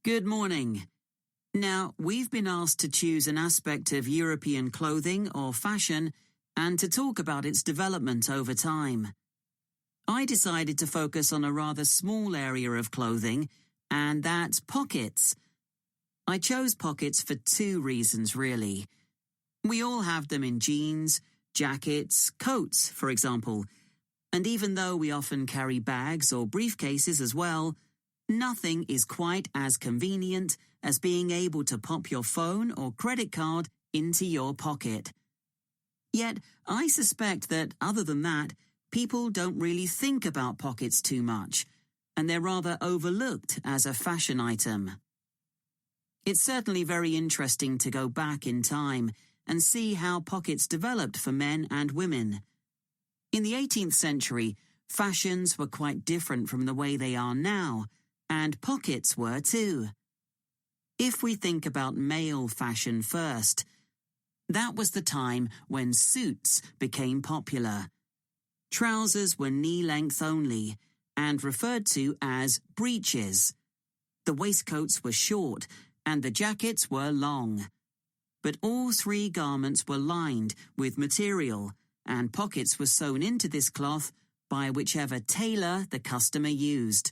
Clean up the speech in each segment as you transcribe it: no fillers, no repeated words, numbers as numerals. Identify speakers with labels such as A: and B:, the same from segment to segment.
A: Good morning. Now, we've been asked to choose an aspect of European clothing or fashion and to talk about its development over time. I decided to focus on a rather small area of clothing, and that's pockets. I chose pockets for two reasons, really. We all have them in jeans, jackets, coats, for example, and even though we often carry bags or briefcases as well, nothing is quite as convenient as being able to pop your phone or credit card into your pocket. Yet, I suspect that other than that, people don't really think about pockets too much, and they're rather overlooked as a fashion item. It's certainly very interesting to go back in time and see how pockets developed for men and women. In the 18th century, fashions were quite different from the way they are now, and pockets were too. If we think about male fashion first, that was the time when suits became popular. Trousers were knee-length only and referred to as breeches. The waistcoats were short and the jackets were long. But all three garments were lined with material, and pockets were sewn into this cloth by whichever tailor the customer used.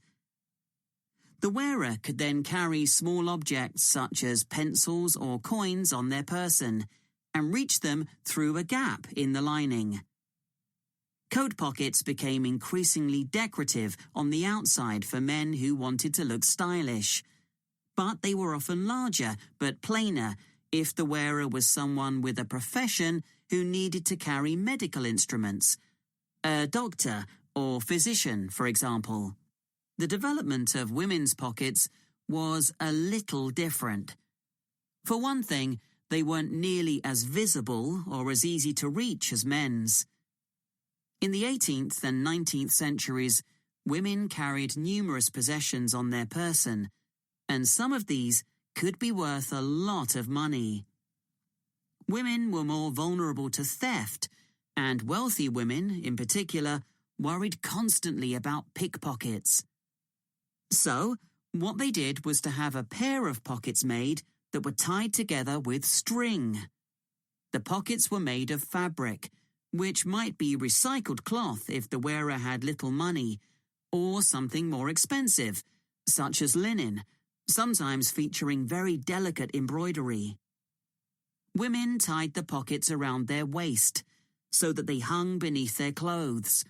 A: The wearer could then carry small objects such as pencils or coins on their person and reach them through a gap in the lining. Coat pockets became increasingly decorative on the outside for men who wanted to look stylish. But they were often larger but plainer if the wearer was someone with a profession who needed to carry medical instruments, a doctor or physician, for example. The development of women's pockets was a little different. For one thing, they weren't nearly as visible or as easy to reach as men's. In the 18th and 19th centuries, women carried numerous possessions on their person, and some of these could be worth a lot of money. Women were more vulnerable to theft, and wealthy women, in particular, worried constantly about pickpockets. So, what they did was to have a pair of pockets made that were tied together with string. The pockets were made of fabric, which might be recycled cloth if the wearer had little money, or something more expensive, such as linen, sometimes featuring very delicate embroidery. Women tied the pockets around their waist, so that they hung beneath their clothes.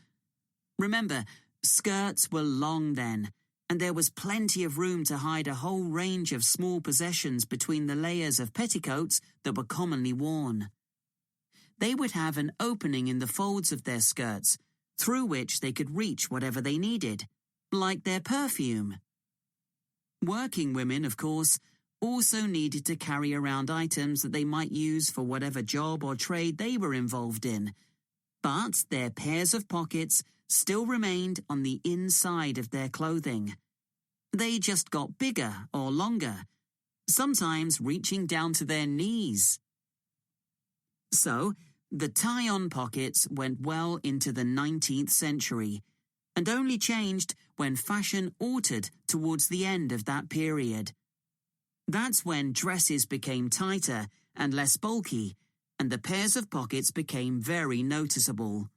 A: Remember, skirts were long then, and there was plenty of room to hide a whole range of small possessions between the layers of petticoats that were commonly worn. They would have an opening in the folds of their skirts, through which they could reach whatever they needed, like their perfume. Working women, of course, also needed to carry around items that they might use for whatever job or trade they were involved in, but their pairs of pockets still remained on the inside of their clothing. They just got bigger or longer, sometimes reaching down to their knees. So, the tie-on pockets went well into the 19th century, and only changed when fashion altered towards the end of that period. That's when dresses became tighter and less bulky, and the pairs of pockets became very noticeable.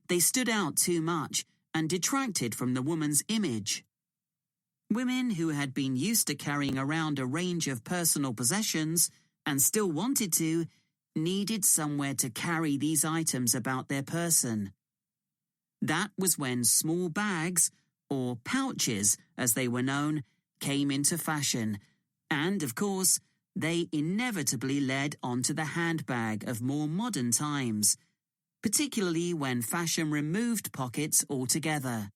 A: They stood out too much and detracted from the woman's image. Women who had been used to carrying around a range of personal possessions and still wanted to, needed somewhere to carry these items about their person. That was when small bags, or pouches as they were known, came into fashion, and of course, they inevitably led onto the handbag of more modern times, particularly when fashion removed pockets altogether.